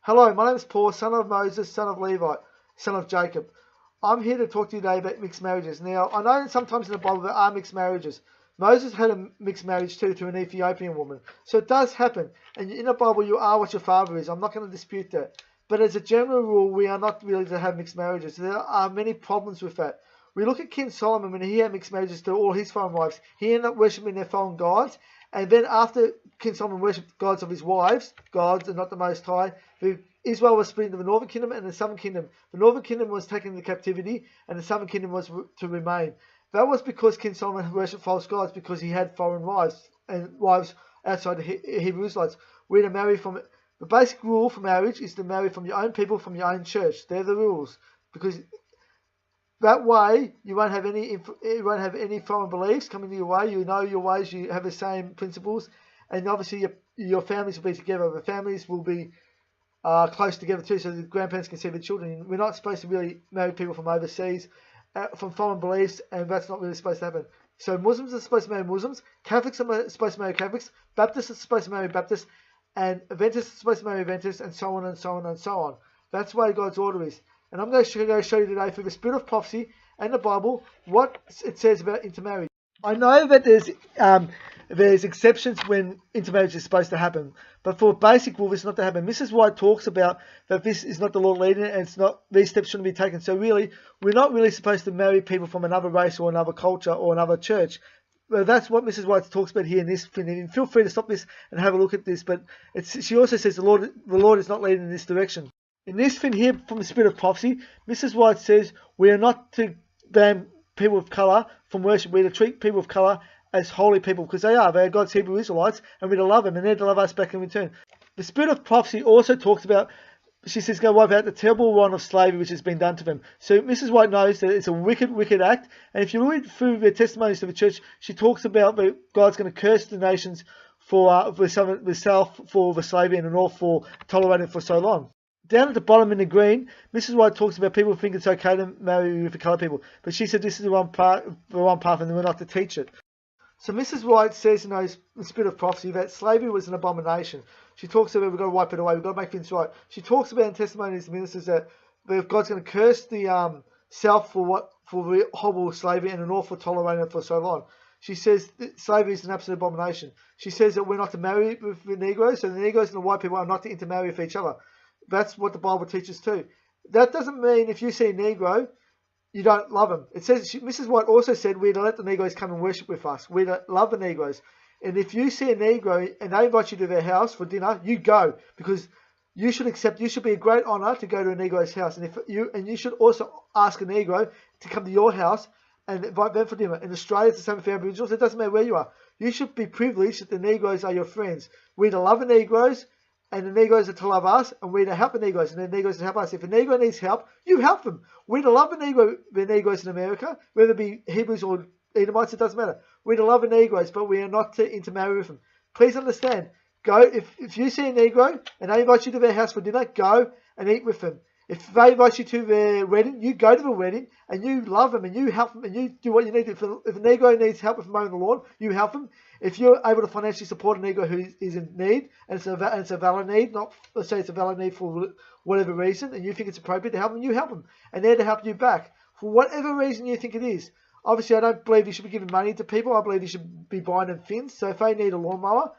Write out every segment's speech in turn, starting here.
Hello, my name is Paul, son of Moses, son of Levi, son of Jacob. I'm here to talk to you today about mixed marriages. Now, I know that sometimes in the Bible there are mixed marriages. Moses had a mixed marriage too to an Ethiopian woman. So it does happen. And in the Bible, you are what your father is. I'm not going to dispute that. But as a general rule, we are not really to have mixed marriages. There are many problems with that. We look at King Solomon when he had mixed marriages to all his foreign wives. He ended up worshipping their foreign gods. And then after King Solomon worshipped gods of his wives, gods and not the Most High, Israel was split into the northern kingdom and the southern kingdom. The northern kingdom was taken into captivity and the southern kingdom was to remain. That was because King Solomon worshipped false gods because he had foreign wives and wives outside the Hebrew Israelites. We're to marry from... The basic rule for marriage is to marry from your own people, from your own church. They're the rules. Because that way you won't have any foreign beliefs coming your way. You know your ways, you have the same principles. And obviously your families will be together. The families will be close together too, so the grandparents can see the children. We're not supposed to really marry people from overseas, from foreign beliefs, and that's not really supposed to happen. So Muslims are supposed to marry Muslims, Catholics are supposed to marry Catholics, Baptists are supposed to marry Baptists, and Adventists are supposed to marry Adventists, and so on and so on and so on. That's the way God's order is. And I'm going to show you today through the spirit of prophecy and the Bible what it says about intermarriage. I know that there's exceptions when intermarriage is supposed to happen, but for a basic rule, this is not to happen. Mrs. White talks about that this is not the Lord leading it, and it's not, these steps shouldn't be taken. So really, we're not really supposed to marry people from another race or another culture or another church. Well, that's what Mrs. White talks about here in this thing. And feel free to stop this and have a look at this. But she also says the Lord is not leading in this direction. In this thing here from the spirit of prophecy, Mrs. White says we are not to ban people of colour from worship. We're to treat people of colour as holy people, because they are God's Hebrew Israelites, and we're to love them, and they're to love us back in return. The spirit of prophecy also talks about, she says, go wipe out the terrible wrong of slavery which has been done to them. So Mrs. White knows that it's a wicked, wicked act, and if you read through the testimonies to the church, she talks about that God's going to curse the nations for the south for the slavery and the north for tolerating it for so long. Down at the bottom in the green, Mrs. White talks about people think it's okay to marry with the coloured people, but she said this is the wrong path, and we're not to teach it. So Mrs. White says in the spirit of prophecy that slavery was an abomination. She talks about we've got to wipe it away, we've got to make things right. She talks about in testimonies to ministers that God's going to curse the south for the horrible slavery and the north for tolerating it for so long. She says that slavery is an absolute abomination. She says that we're not to marry with the Negroes, so the Negroes and the white people are not to intermarry with each other. That's what the Bible teaches too. That doesn't mean if you see a Negro, you don't love them. It says, Mrs. White also said we're to let the Negroes come and worship with us. We're to love the Negroes. And if you see a Negro and they invite you to their house for dinner, you go, because you should accept. You should be a great honour to go to a Negro's house, and you should also ask a Negro to come to your house and invite them for dinner. In Australia, it's the same for Aboriginals. It doesn't matter where you are. You should be privileged that the Negroes are your friends. We're to love the Negroes, and the Negroes are to love us, and we're to help the Negroes, and the Negroes to help us. If a Negro needs help, you help them. We're to love the Negroes in America, whether it be Hebrews or Edomites, it doesn't matter. We're to love the Negroes, but we are not to intermarry with them. Please understand. Go, if you see a Negro and they invite you to their house for dinner, go and eat with them. If they invite you to their wedding, you go to the wedding and you love them and you help them and you do what you need to. If a Negro needs help with mowing the lawn, you help them. If you're able to financially support a Negro who is in need, and it's a valid need, not let's say it's a valid need for whatever reason, and you think it's appropriate to help them, you help them. And they're to help you back for whatever reason you think it is. Obviously, I don't believe you should be giving money to people. I believe you should be buying them fins. So if they need a lawnmower,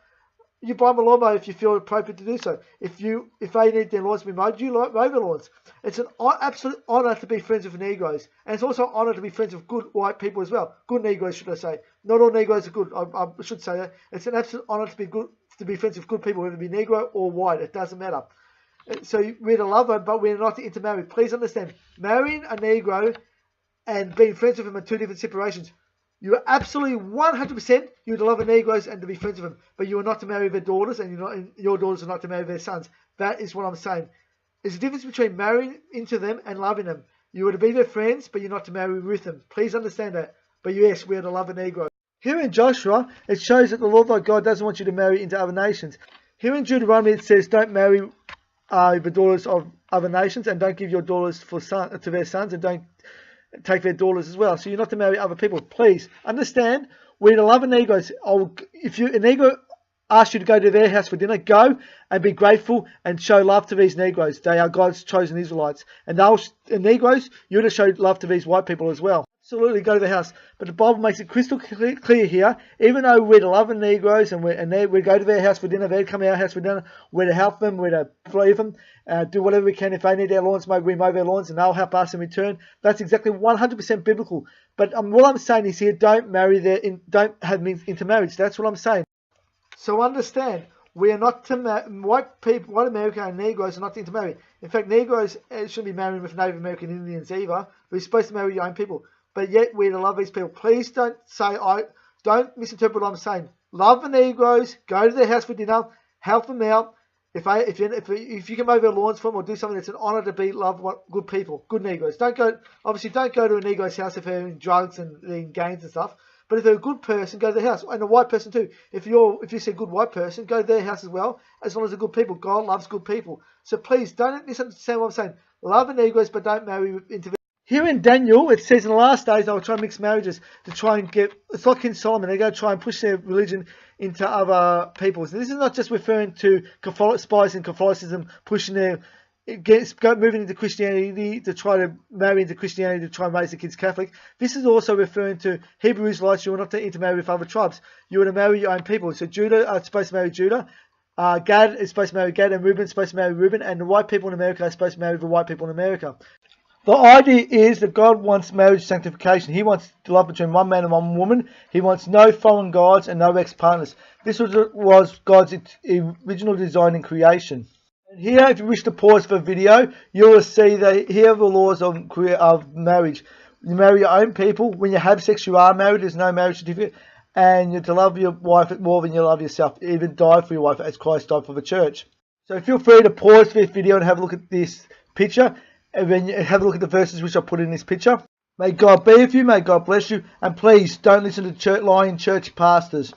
you buy them a lawnmower if you feel appropriate to do so. If they need their lawns to be mowed, you mow the lawns. It's an absolute honour to be friends with Negroes. And it's also an honour to be friends with good white people as well. Good Negroes, should I say. Not all Negroes are good. I should say that. It's an absolute honour to be friends with good people, whether it be Negro or white. It doesn't matter. So we're to love them, but we're not to intermarry. Please understand, marrying a Negro and being friends with him are two different separations. You are absolutely 100% you're to love the Negroes and to be friends with them, but you are not to marry their daughters, and your daughters are not to marry their sons. That is what I'm saying. There's a difference between marrying into them and loving them. You are to be their friends, but you're not to marry with them. Please understand that. But yes, we are to love the Negro. Here in Joshua, it shows that the Lord thy God doesn't want you to marry into other nations. Here in Deuteronomy, it says don't marry the daughters of other nations, and don't give your daughters to their sons, and don't take their daughters as well. So you're not to marry other people. Please understand, we're to love the Negroes. If you a Negro asked you to go to their house for dinner, go and be grateful and show love to these Negroes. They are God's chosen Israelites. And Negroes, you're to show love to these white people as well. Absolutely go to the house. But the Bible makes it crystal clear here, even though we're to love the Negroes and we go to their house for dinner, they come to our house for dinner, we're to help them, we're to believe them, do whatever we can. If they need their lawns mowed, we mow their lawns and they'll help us in return. That's exactly 100% biblical. But what I'm saying is here, don't don't have intermarriage. That's what I'm saying. So understand, we are not to white America and Negroes are not to intermarry. In fact, Negroes shouldn't be marrying with Native American Indians either. We're supposed to marry your own people. But yet we're to love these people. Please don't don't misinterpret what I'm saying. Love the Negroes, go to their house for dinner, help them out. If you can mow their lawns for them or do something that's an honour to be loved, good people, good Negroes. Don't go to a Negro's house if they're in drugs and in gangs and stuff. But if they're a good person, go to their house. And a white person too. If you see a good white person, go to their house as well, as long as they're good people. God loves good people. So please don't misunderstand what I'm saying. Love the Negroes, but don't marry into. Here in Daniel, it says in the last days they will try and mix marriages to try and it's like King Solomon, they're going to try and push their religion into other people's. And this is not just referring to spies and Catholicism pushing moving into Christianity to try to marry into Christianity to try and raise the kids Catholic. This is also referring to Hebrew Israelites. You are not to intermarry with other tribes. You are to marry your own people. So Judah are supposed to marry Judah. Gad is supposed to marry Gad, and Reuben is supposed to marry Reuben, and the white people in America are supposed to marry the white people in America. The idea is that God wants marriage sanctification. He wants love between one man and one woman. He wants no foreign gods and no ex-partners. This was God's original design in creation. And here, if you wish to pause for the video, you will see that here are the laws of marriage. You marry your own people. When you have sex, you are married. There's no marriage certificate. And you're to love your wife more than you love yourself. Even die for your wife as Christ died for the church. So feel free to pause this video and have a look at this picture. And then have a look at the verses which I put in this picture. May God be with you, may God bless you, and please don't listen to lying church pastors.